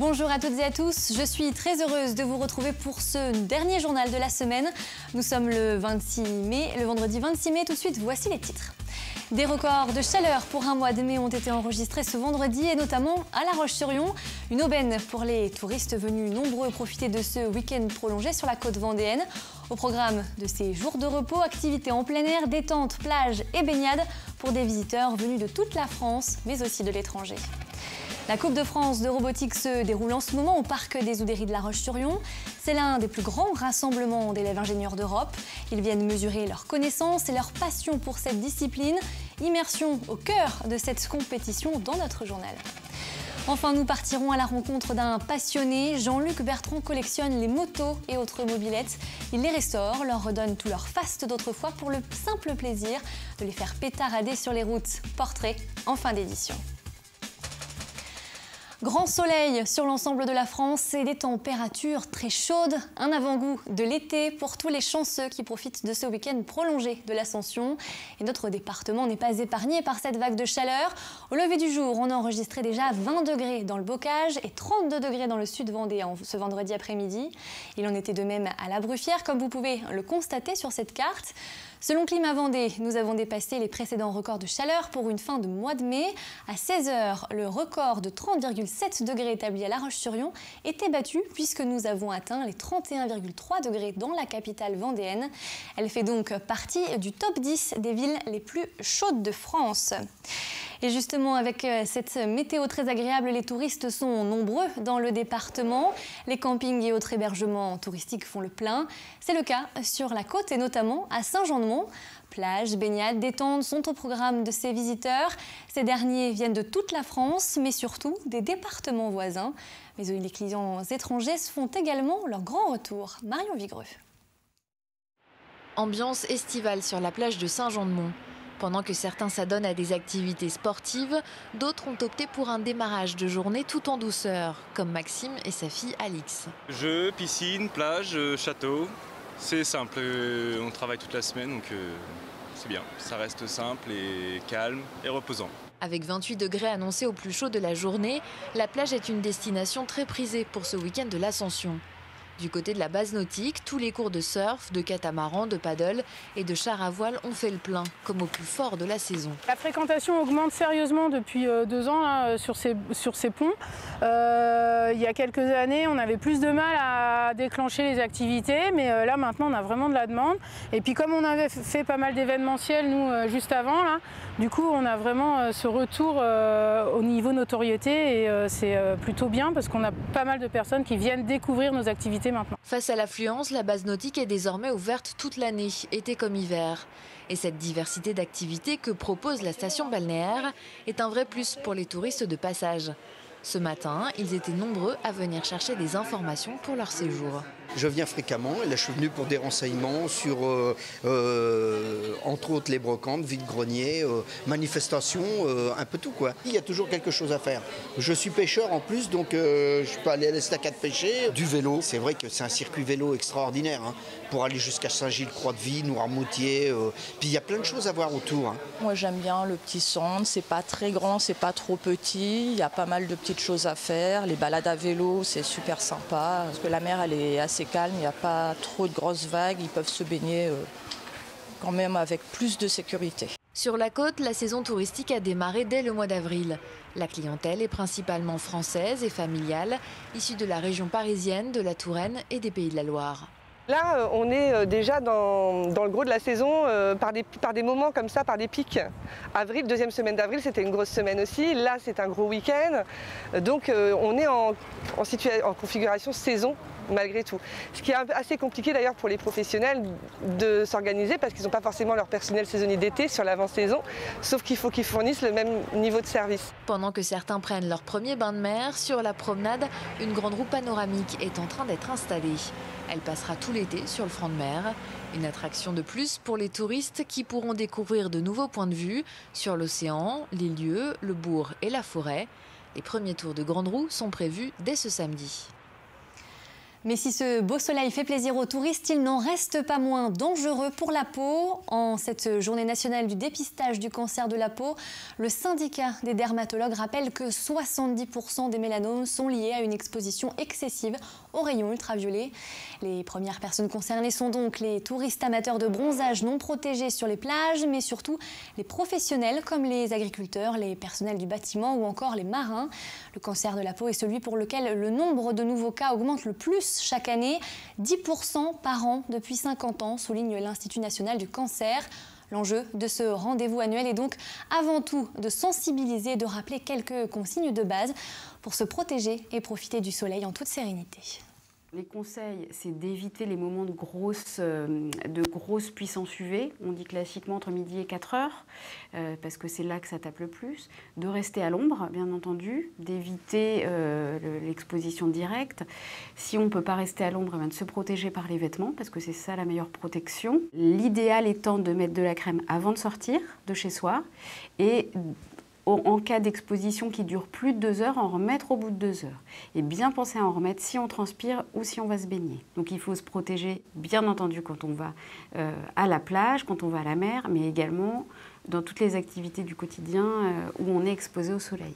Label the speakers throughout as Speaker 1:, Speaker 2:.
Speaker 1: Bonjour à toutes et à tous, je suis très heureuse de vous retrouver pour ce dernier journal de la semaine. Nous sommes le 26 mai, le vendredi 26 mai, tout de suite voici les titres. Des records de chaleur pour un mois de mai ont été enregistrés ce vendredi et notamment à La Roche-sur-Yon. Une aubaine pour les touristes venus nombreux profiter de ce week-end prolongé sur la côte vendéenne. Au programme de ces jours de repos, activités en plein air, détente, plage et baignade pour des visiteurs venus de toute la France mais aussi de l'étranger. La Coupe de France de robotique se déroule en ce moment au parc des Oudéries de La Roche-sur-Yon. C'est l'un des plus grands rassemblements d'élèves ingénieurs d'Europe. Ils viennent mesurer leurs connaissances et leur passion pour cette discipline. Immersion au cœur de cette compétition dans notre journal. Enfin, nous partirons à la rencontre d'un passionné. Jean-Luc Bertrand collectionne les motos et autres mobylettes. Il les restaure, leur redonne tout leur faste d'autrefois pour le simple plaisir de les faire pétarader sur les routes. Portrait en fin d'édition. Grand soleil sur l'ensemble de la France et des températures très chaudes. Un avant-goût de l'été pour tous les chanceux qui profitent de ce week-end prolongé de l'Ascension. Et notre département n'est pas épargné par cette vague de chaleur. Au lever du jour, on a enregistré déjà 20 degrés dans le Bocage et 32 degrés dans le sud vendéen ce vendredi après-midi. Il en était de même à La Bruffière, comme vous pouvez le constater sur cette carte. Selon Climat Vendée, nous avons dépassé les précédents records de chaleur pour une fin de mois de mai. À 16 h, le record de 30,7 degrés établi à La Roche-sur-Yon était battu puisque nous avons atteint les 31,3 degrés dans la capitale vendéenne. Elle fait donc partie du top 10 des villes les plus chaudes de France. Et justement, avec cette météo très agréable, les touristes sont nombreux dans le département. Les campings et autres hébergements touristiques font le plein. C'est le cas sur la côte et notamment à Saint-Jean-de-Mont. Plages, baignades, détente sont au programme de ces visiteurs. Ces derniers viennent de toute la France, mais surtout des départements voisins. Mais les clients étrangers font également leur grand retour. Marion Vigreux.
Speaker 2: Ambiance estivale sur la plage de Saint-Jean-de-Mont. Pendant que certains s'adonnent à des activités sportives, d'autres ont opté pour un démarrage de journée tout en douceur, comme Maxime et sa fille Alix.
Speaker 3: Jeux, piscine, plage, château, c'est simple, on travaille toute la semaine donc c'est bien. Ça reste simple et calme et reposant.
Speaker 2: Avec 28 degrés annoncés au plus chaud de la journée, la plage est une destination très prisée pour ce week-end de l'Ascension. Du côté de la base nautique, tous les cours de surf, de catamaran, de paddle et de char à voile ont fait le plein, comme au plus fort de la saison.
Speaker 4: La fréquentation augmente sérieusement depuis 2 ans là, sur ces ponts. Il y a quelques années, on avait plus de mal à déclencher les activités, mais là maintenant on a vraiment de la demande. Et puis comme on avait fait pas mal d'événementiels nous juste avant, là, du coup on a vraiment ce retour au niveau notoriété et c'est plutôt bien parce qu'on a pas mal de personnes qui viennent découvrir nos activités maintenant.
Speaker 2: Face à l'affluence, la base nautique est désormais ouverte toute l'année, été comme hiver. Et cette diversité d'activités que propose la station balnéaire est un vrai plus pour les touristes de passage. Ce matin, ils étaient nombreux à venir chercher des informations pour leur séjour.
Speaker 5: Je viens fréquemment et là je suis venu pour des renseignements sur entre autres les brocantes, vide-greniers, manifestations, un peu tout quoi. Il y a toujours quelque chose à faire. Je suis pêcheur en plus donc je peux aller à l'estacade pêcher. Du vélo, c'est vrai que c'est un circuit vélo extraordinaire hein, pour aller jusqu'à Saint-Gilles-Croix-de-Vie, Noirmoutier. Puis il y a plein de choses à voir autour. Hein.
Speaker 6: Moi j'aime bien le petit centre, c'est pas très grand, c'est pas trop petit. Il y a pas mal de petites choses à faire. Les balades à vélo, c'est super sympa parce que la mer elle est assez calme, il n'y a pas trop de grosses vagues, ils peuvent se baigner quand même avec plus de sécurité.
Speaker 2: Sur la côte, la saison touristique a démarré dès le mois d'avril. La clientèle est principalement française et familiale, issue de la région parisienne, de la Touraine et des Pays de la Loire.
Speaker 7: Là, on est déjà dans le gros de la saison, par des moments comme ça, par des pics. Avril, deuxième semaine d'avril, c'était une grosse semaine aussi. Là, c'est un gros week-end. Donc, on est en configuration saison, malgré tout. Ce qui est assez compliqué d'ailleurs pour les professionnels de s'organiser parce qu'ils n'ont pas forcément leur personnel saisonnier d'été sur l'avant-saison, sauf qu'il faut qu'ils fournissent le même niveau de service.
Speaker 2: Pendant que certains prennent leur premier bain de mer, sur la promenade, une grande roue panoramique est en train d'être installée. Elle passera tout l'été sur le front de mer. Une attraction de plus pour les touristes qui pourront découvrir de nouveaux points de vue sur l'océan, les lieux, le bourg et la forêt. Les premiers tours de grande roue sont prévus dès ce samedi.
Speaker 1: Mais si ce beau soleil fait plaisir aux touristes, il n'en reste pas moins dangereux pour la peau. En cette journée nationale du dépistage du cancer de la peau, le syndicat des dermatologues rappelle que 70% des mélanomes sont liés à une exposition excessive aux rayons ultraviolets. Les premières personnes concernées sont donc les touristes amateurs de bronzage non protégés sur les plages, mais surtout les professionnels comme les agriculteurs, les personnels du bâtiment ou encore les marins. Le cancer de la peau est celui pour lequel le nombre de nouveaux cas augmente le plus chaque année, 10% par an depuis 50 ans, souligne l'Institut national du cancer. L'enjeu de ce rendez-vous annuel est donc avant tout de sensibiliser et de rappeler quelques consignes de base pour se protéger et profiter du soleil en toute sérénité.
Speaker 8: Les conseils, c'est d'éviter les moments de grosse puissance UV. On dit classiquement entre midi et 4 heures, parce que c'est là que ça tape le plus. De rester à l'ombre, bien entendu, d'éviter l'exposition directe. Si on ne peut pas rester à l'ombre, de se protéger par les vêtements, parce que c'est ça la meilleure protection. L'idéal étant de mettre de la crème avant de sortir de chez soi et en cas d'exposition qui dure plus de 2 heures, en remettre au bout de 2 heures. Et bien penser à en remettre si on transpire ou si on va se baigner. Donc il faut se protéger, bien entendu, quand on va à la plage, quand on va à la mer, mais également dans toutes les activités du quotidien où on est exposé au soleil.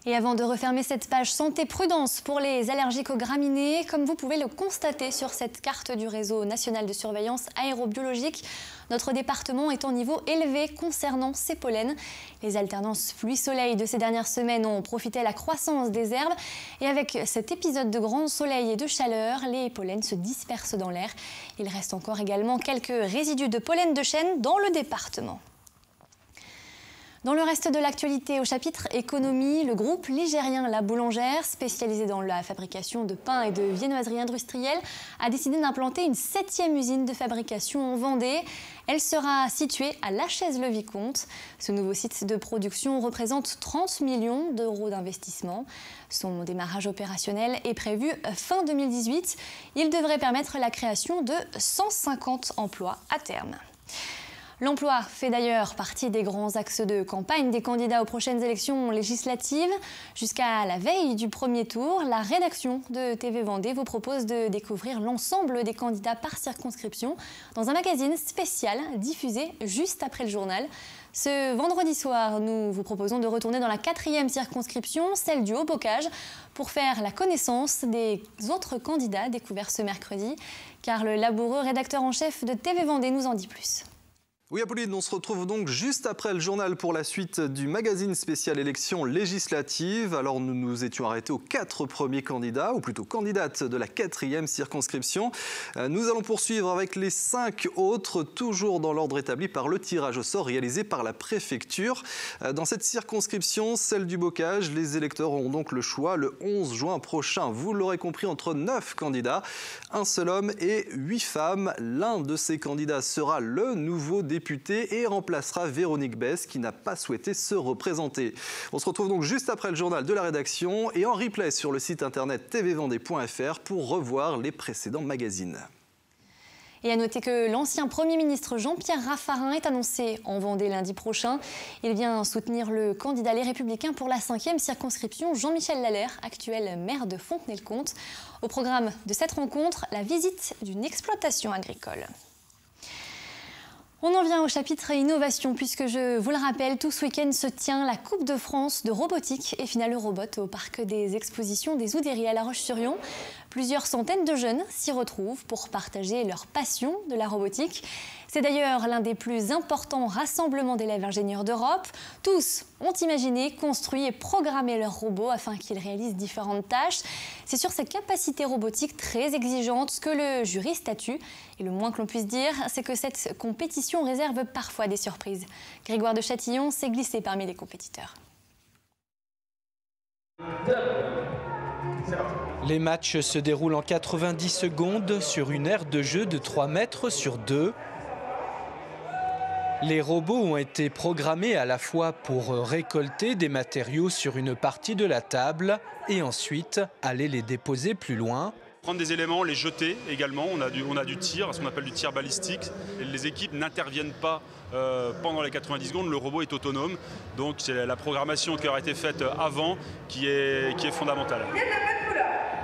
Speaker 1: Et avant de refermer cette page santé, prudence pour les allergiques aux graminées. Comme vous pouvez le constater sur cette carte du réseau national de surveillance aérobiologique, notre département est en niveau élevé concernant ces pollens. Les alternances pluie-soleil de ces dernières semaines ont profité à la croissance des herbes. Et avec cet épisode de grand soleil et de chaleur, les pollens se dispersent dans l'air. Il reste encore également quelques résidus de pollen de chêne dans le département. Dans le reste de l'actualité, au chapitre économie, le groupe ligérien La Boulangère, spécialisé dans la fabrication de pain et de viennoiseries industrielles, a décidé d'implanter une 7e usine de fabrication en Vendée. Elle sera située à La Chaise-le-Vicomte. Ce nouveau site de production représente 30 millions d'euros d'investissement. Son démarrage opérationnel est prévu fin 2018. Il devrait permettre la création de 150 emplois à terme. L'emploi fait d'ailleurs partie des grands axes de campagne des candidats aux prochaines élections législatives. Jusqu'à la veille du premier tour, la rédaction de TV Vendée vous propose de découvrir l'ensemble des candidats par circonscription dans un magazine spécial diffusé juste après le journal. Ce vendredi soir, nous vous proposons de retourner dans la 4e circonscription, celle du Haut-Bocage, pour faire la connaissance des autres candidats découverts ce mercredi. Car le laboureux rédacteur en chef de TV Vendée nous en dit plus.
Speaker 9: Oui, Apolline, on se retrouve donc juste après le journal pour la suite du magazine spécial élections législatives. Alors nous nous étions arrêtés aux 4 premiers candidats, ou plutôt candidates de la 4e circonscription. Nous allons poursuivre avec les 5 autres, toujours dans l'ordre établi par le tirage au sort réalisé par la préfecture. Dans cette circonscription, celle du Bocage, les électeurs auront donc le choix le 11 juin prochain. Vous l'aurez compris, entre 9 candidats, un seul homme et 8 femmes. L'un de ces candidats sera le nouveau député et remplacera Véronique Besse qui n'a pas souhaité se représenter. On se retrouve donc juste après le journal de la rédaction et en replay sur le site internet tvvendée.fr pour revoir les précédents magazines.
Speaker 1: Et à noter que l'ancien Premier ministre Jean-Pierre Raffarin est annoncé en Vendée lundi prochain. Il vient soutenir le candidat Les Républicains pour la 5e circonscription, Jean-Michel Lalère, actuel maire de Fontenay-le-Comte. Au programme de cette rencontre, la visite d'une exploitation agricole. On en vient au chapitre innovation puisque je vous le rappelle, tout ce week-end se tient la Coupe de France de robotique et Finale Robot au parc des expositions des Oudéries à La Roche-sur-Yon. Plusieurs centaines de jeunes s'y retrouvent pour partager leur passion de la robotique. C'est d'ailleurs l'un des plus importants rassemblements d'élèves ingénieurs d'Europe. Tous ont imaginé, construit et programmé leurs robots afin qu'ils réalisent différentes tâches. C'est sur ces capacités robotiques très exigeantes que le jury statue. Et le moins que l'on puisse dire, c'est que cette compétition réserve parfois des surprises. Grégoire de Châtillon s'est glissé parmi les compétiteurs.
Speaker 10: Les matchs se déroulent en 90 secondes sur une aire de jeu de 3 mètres sur 2. Les robots ont été programmés à la fois pour récolter des matériaux sur une partie de la table et ensuite aller les déposer plus loin.
Speaker 11: Prendre des éléments, les jeter également, on a du tir, ce qu'on appelle du tir balistique. Les équipes n'interviennent pas pendant les 90 secondes, le robot est autonome. Donc c'est la programmation qui aura été faite avant qui est fondamentale.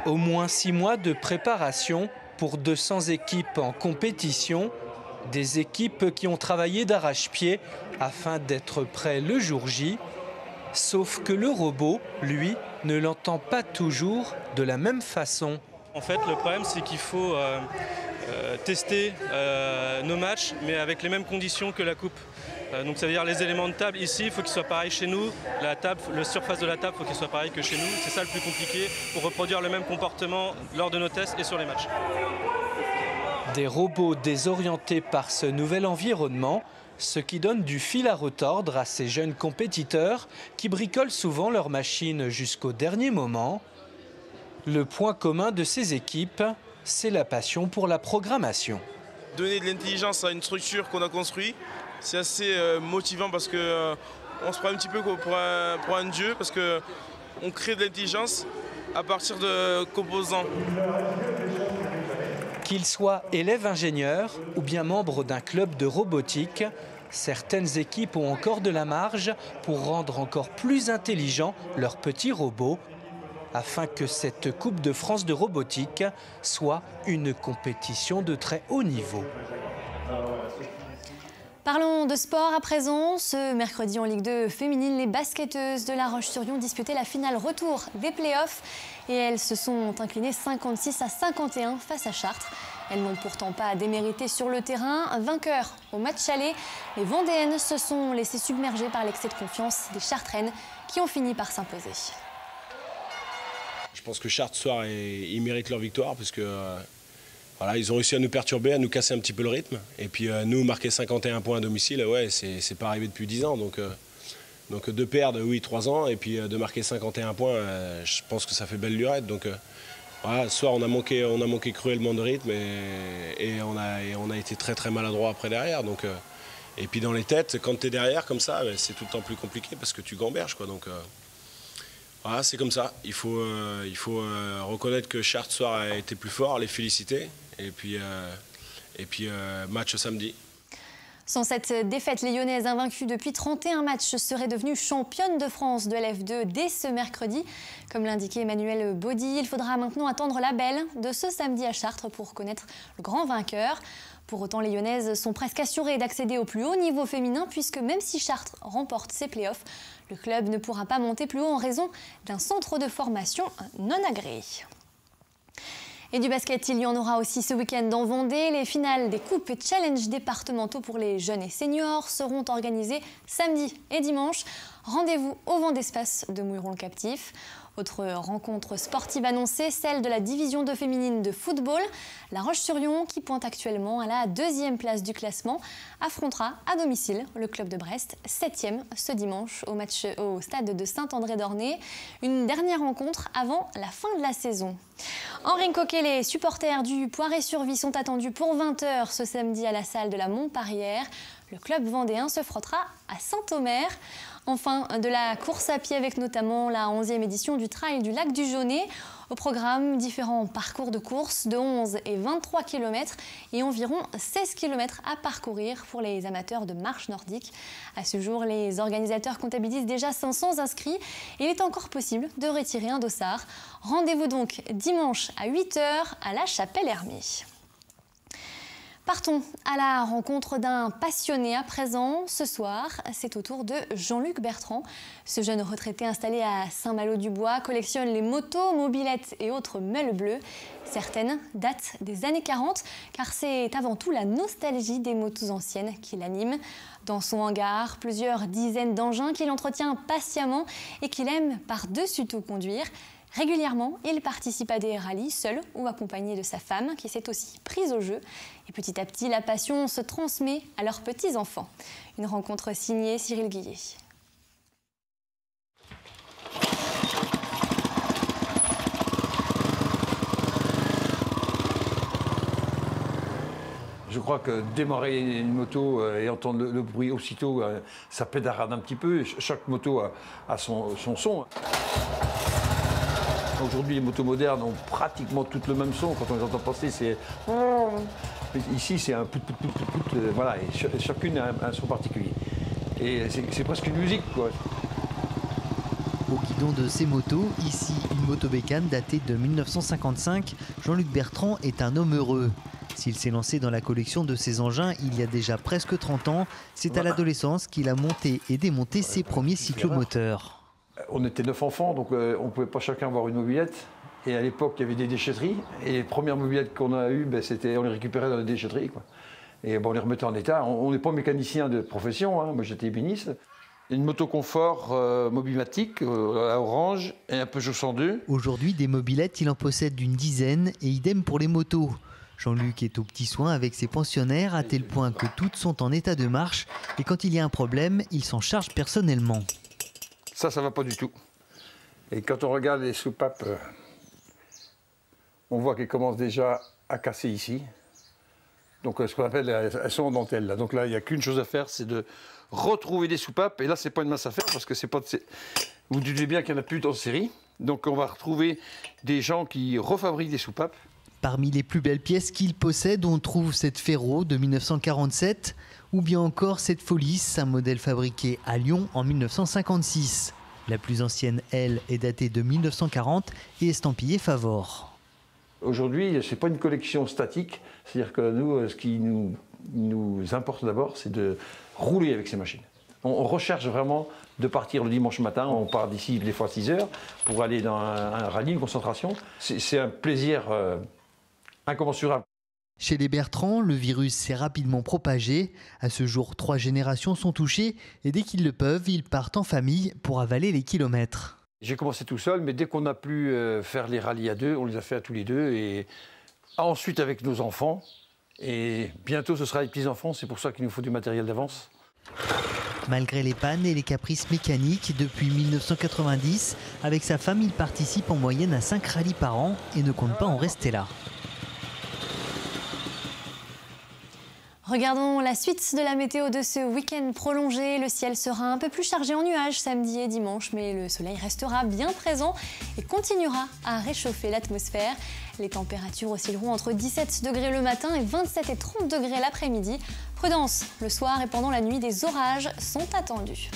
Speaker 10: Au moins 6 mois de préparation pour 200 équipes en compétition. Des équipes qui ont travaillé d'arrache-pied afin d'être prêts le jour J. Sauf que le robot, lui, ne l'entend pas toujours de la même façon.
Speaker 12: En fait, le problème, c'est qu'il faut tester nos matchs, mais avec les mêmes conditions que la coupe. Donc ça veut dire les éléments de table ici, il faut qu'ils soient pareils chez nous. La surface de la table, il faut qu'il soit pareil que chez nous. C'est ça le plus compliqué pour reproduire le même comportement lors de nos tests et sur les matchs.
Speaker 10: Des robots désorientés par ce nouvel environnement, ce qui donne du fil à retordre à ces jeunes compétiteurs qui bricolent souvent leurs machines jusqu'au dernier moment. Le point commun de ces équipes, c'est la passion pour la programmation.
Speaker 13: Donner de l'intelligence à une structure qu'on a construite, c'est assez motivant parce qu'on se prend un petit peu pour un dieu, parce qu'on crée de l'intelligence à partir de composants.
Speaker 10: Qu'ils soient élèves ingénieurs ou bien membres d'un club de robotique, certaines équipes ont encore de la marge pour rendre encore plus intelligents leurs petits robots, afin que cette Coupe de France de robotique soit une compétition de très haut niveau.
Speaker 1: Parlons de sport à présent. Ce mercredi en Ligue 2 féminine, les basketteuses de La Roche-sur-Yon disputaient la finale retour des playoffs et elles se sont inclinées 56-51 face à Chartres. Elles n'ont pourtant pas démérité sur le terrain. Vainqueurs au match aller, les Vendéennes se sont laissées submerger par l'excès de confiance des Chartraines qui ont fini par s'imposer.
Speaker 14: Je pense que Chartres ce soir, ils méritent leur victoire parce que voilà, ils ont réussi à nous perturber, à nous casser un petit peu le rythme. Et puis nous, marquer 51 points à domicile, ouais, c'est pas arrivé depuis 10 ans. Donc de perdre, oui, 3 ans, et puis de marquer 51 points, je pense que ça fait belle lurette. Donc voilà, ce soir, on a manqué cruellement de rythme et on a été très très maladroit après derrière. Donc, et puis dans les têtes, quand tu es derrière comme ça, c'est tout le temps plus compliqué parce que tu gamberges, quoi. Donc voilà, c'est comme ça. Il faut reconnaître que Chartres ce soir a été plus fort, les féliciter. Et puis match samedi.
Speaker 1: Sans cette défaite, les Lyonnaises, invaincues depuis 31 matchs, seraient devenues championnes de France de l'F2 dès ce mercredi. Comme l'indiquait Emmanuel Baudy, il faudra maintenant attendre la belle de ce samedi à Chartres pour connaître le grand vainqueur. Pour autant, les Lyonnaises sont presque assurées d'accéder au plus haut niveau féminin puisque même si Chartres remporte ses playoffs, le club ne pourra pas monter plus haut en raison d'un centre de formation non agréé. Et du basket, il y en aura aussi ce week-end en Vendée. Les finales des coupes et challenges départementaux pour les jeunes et seniors seront organisées samedi et dimanche. Rendez-vous au Vent d'Espace de Mouilleron-le-Captif. Autre rencontre sportive annoncée, celle de la division 2 féminine de football. La Roche-sur-Yon, qui pointe actuellement à la 2e place du classement, affrontera à domicile le club de Brest, 7e ce dimanche au match au stade de Saint-André-d'Ornay. Une dernière rencontre avant la fin de la saison. En Ring-Hockey, les supporters du Poiré-sur-Vie sont attendus pour 20 h ce samedi à la salle de la Montparrière. Le club vendéen se frottera à Saint-Omer. Enfin, de la course à pied avec notamment la 11e édition du Trail du Lac du Jaunet. Au programme, différents parcours de course de 11 et 23 km et environ 16 km à parcourir pour les amateurs de marche nordique. À ce jour, les organisateurs comptabilisent déjà 500 inscrits. Il est encore possible de retirer un dossard. Rendez-vous donc dimanche à 8 h à la Chapelle-Hermée. Partons à la rencontre d'un passionné à présent. Ce soir, c'est au tour de Jean-Luc Bertrand. Ce jeune retraité installé à Saint-Malo-du-Bois collectionne les motos, mobylettes et autres meules bleues. Certaines datent des années 40, car c'est avant tout la nostalgie des motos anciennes qui l'anime. Dans son hangar, plusieurs dizaines d'engins qu'il entretient patiemment et qu'il aime par-dessus tout conduire. Régulièrement, il participe à des rallyes seul ou accompagné de sa femme qui s'est aussi prise au jeu. Et petit à petit, la passion se transmet à leurs petits-enfants. Une rencontre signée Cyril Guillet.
Speaker 15: Je crois que démarrer une moto et entendre le bruit aussitôt, ça pédarade un petit peu. Chaque moto a son son. Aujourd'hui, les motos modernes ont pratiquement toutes le même son. Quand on les entend passer, c'est... Ici, c'est un pout, voilà, et chacune a un son particulier. Et c'est presque une musique, quoi.
Speaker 16: au guidon de ses motos. Ici, une moto-bécane datée de 1955. Jean-Luc Bertrand est un homme heureux. S'il s'est lancé dans la collection de ses engins il y a déjà presque 30 ans, c'est à l'adolescence qu'il a monté et démonté ses premiers cyclomoteurs.
Speaker 15: On était 9 enfants, donc on ne pouvait pas chacun avoir une mobilette. Et à l'époque, il y avait des déchetteries. Et les premières mobilettes qu'on a eues, on les récupérait dans les déchetteries, quoi. Et on les remettait en état. On n'est pas mécanicien de profession, hein. Moi j'étais ébéniste. Une moto confort mobimatique à orange et un Peugeot 102.
Speaker 16: Aujourd'hui, des mobilettes, il en possède une dizaine et idem pour les motos. Jean-Luc est aux petits soins avec ses pensionnaires à tel point que toutes sont en état de marche et quand il y a un problème, il s'en charge personnellement.
Speaker 15: Ça va pas du tout. Et quand on regarde les soupapes, on voit qu'elles commencent déjà à casser ici. Donc ce qu'on appelle, elles sont en dentelle. Là. Donc là, il n'y a qu'une chose à faire, c'est de retrouver des soupapes. Et là, c'est pas une mince affaire parce que c'est pas. Vous doutez bien qu'il n'y en a plus en série. Donc on va retrouver des gens qui refabriquent des soupapes.
Speaker 16: Parmi les plus belles pièces qu'il possède, on trouve cette Ferro de 1947 ou bien encore cette Folis, un modèle fabriqué à Lyon en 1956. La plus ancienne, elle, est datée de 1940 et estampillée Favor.
Speaker 15: Aujourd'hui, ce n'est pas une collection statique, c'est-à-dire que nous, ce qui nous importe d'abord, c'est de rouler avec ces machines. On recherche vraiment de partir le dimanche matin, on part d'ici des fois à 6 heures pour aller dans un rallye, une concentration. C'est un plaisir incommensurable.
Speaker 16: Chez les Bertrand, le virus s'est rapidement propagé. À ce jour, 3 générations sont touchées et dès qu'ils le peuvent, ils partent en famille pour avaler les kilomètres.
Speaker 15: J'ai commencé tout seul, mais dès qu'on a pu faire les rallyes à 2, on les a fait à tous les 2 et ensuite avec nos enfants. Et bientôt, ce sera les petits-enfants, c'est pour ça qu'il nous faut du matériel d'avance.
Speaker 16: Malgré les pannes et les caprices mécaniques, depuis 1990, avec sa femme, il participe en moyenne à 5 rallyes par an et ne compte pas en rester là.
Speaker 1: Regardons la suite de la météo de ce week-end prolongé. Le ciel sera un peu plus chargé en nuages samedi et dimanche, mais le soleil restera bien présent et continuera à réchauffer l'atmosphère. Les températures oscilleront entre 17 degrés le matin et 27 et 30 degrés l'après-midi. Prudence, le soir et pendant la nuit, des orages sont attendus.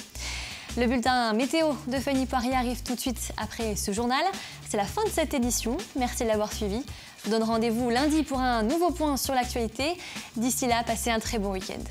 Speaker 1: Le bulletin météo de Fanny Poirier arrive tout de suite après ce journal. C'est la fin de cette édition. Merci de l'avoir suivi. Je vous donne rendez-vous lundi pour un nouveau point sur l'actualité. D'ici là, passez un très bon week-end.